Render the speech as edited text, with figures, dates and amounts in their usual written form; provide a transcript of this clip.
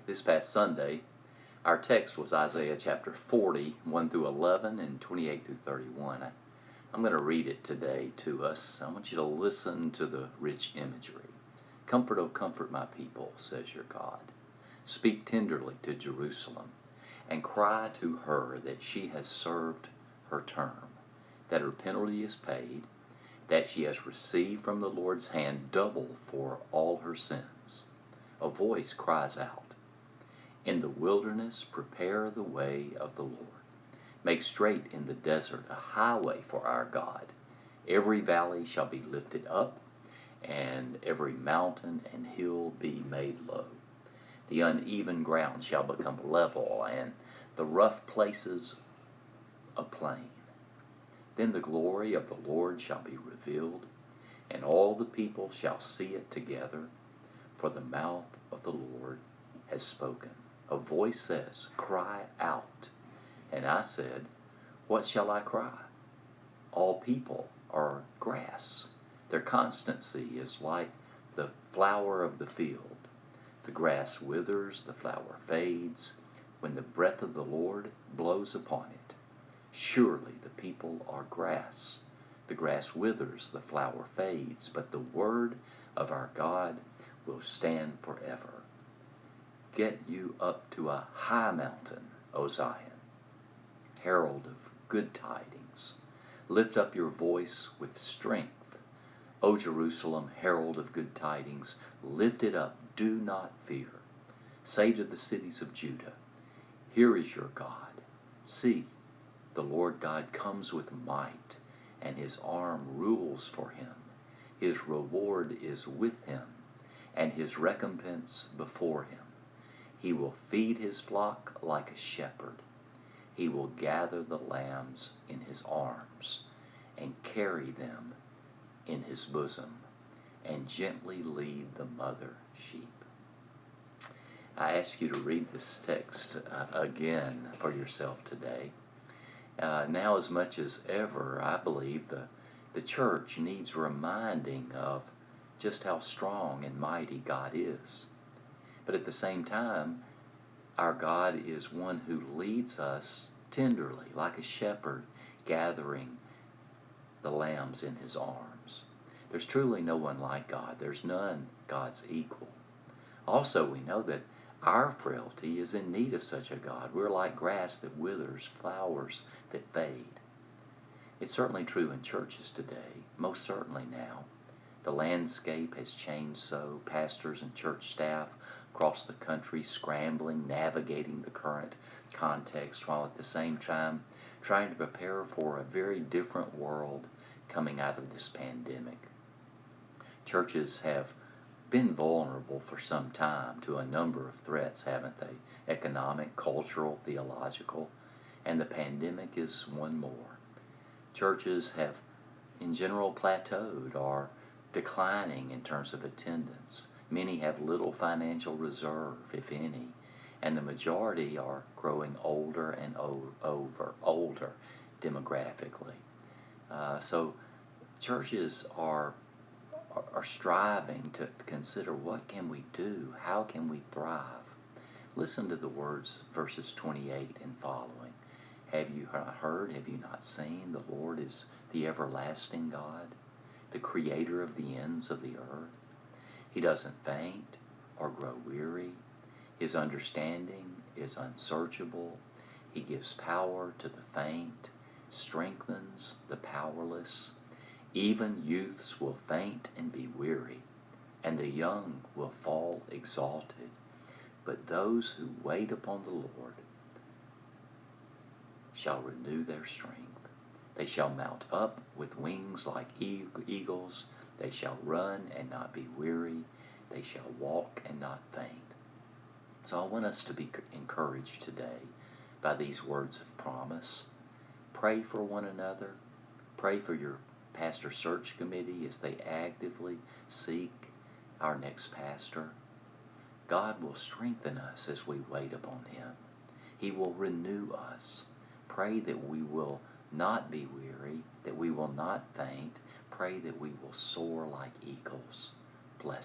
This past Sunday, our text was Isaiah chapter 40, 1 through 11, and 28 through 31. I'm going to read it today to us. I want you to listen to the rich imagery. Comfort, O comfort my people, says your God. Speak tenderly to Jerusalem, and cry to her that she has served her term, that her penalty is paid, that she has received from the Lord's hand double for all her sins. A voice cries out, in the wilderness prepare the way of the Lord. Make straight in the desert a highway for our God. Every valley shall be lifted up, and every mountain and hill be made low. The uneven ground shall become level, and the rough places a plain. Then the glory of the Lord shall be revealed, and all the people shall see it together, for the mouth of the Lord has spoken. A voice says, cry out. And I said, what shall I cry? All people are grass. Their constancy is like the flower of the field. The grass withers, the flower fades, when the breath of the Lord blows upon it. Surely the people are grass. The grass withers, the flower fades, but the word of our God will stand forever. Get you up to a high mountain, O Zion, herald of good tidings. Lift up your voice with strength. O Jerusalem, herald of good tidings, lift it up, do not fear. Say to the cities of Judah, here is your God. See, the Lord God comes with might, and his arm rules for him. His reward is with him, and his recompense before him. He will feed his flock like a shepherd. He will gather the lambs in his arms and carry them in his bosom and gently lead the mother sheep. I ask you to read this text again for yourself today. Now as much as ever, I believe the church needs reminding of just how strong and mighty God is. But at the same time, our God is one who leads us tenderly, like a shepherd gathering the lambs in his arms. There's truly no one like God. There's none God's equal. Also, we know that our frailty is in need of such a God. We're like grass that withers, flowers that fade. It's certainly true in churches today, most certainly now. The landscape has changed so, pastors and church staff across the country scrambling, navigating the current context, while at the same time trying to prepare for a very different world coming out of this pandemic. Churches have been vulnerable for some time to a number of threats, haven't they? Economic, cultural, theological, and the pandemic is one more. Churches have in general plateaued or declining in terms of attendance. Many have little financial reserve, if any, and the majority are growing older and older demographically. So churches are striving to consider what can we do, how can we thrive. Listen to the words, verses 28 and following. Have you not heard, have you not seen? The Lord is the everlasting God, the creator of the ends of the earth. He doesn't faint or grow weary. His understanding is unsearchable. He gives power to the faint, strengthens the powerless. Even youths will faint and be weary, and the young will fall exhausted. But those who wait upon the Lord shall renew their strength. They shall mount up with wings like eagles. They shall run and not be weary. They shall walk and not faint. So I want us to be encouraged today by these words of promise. Pray for one another. Pray for your pastor search committee as they actively seek our next pastor. God will strengthen us as we wait upon him. He will renew us. Pray that we will not be weary, that we will not faint. Pray that we will soar like eagles. Bless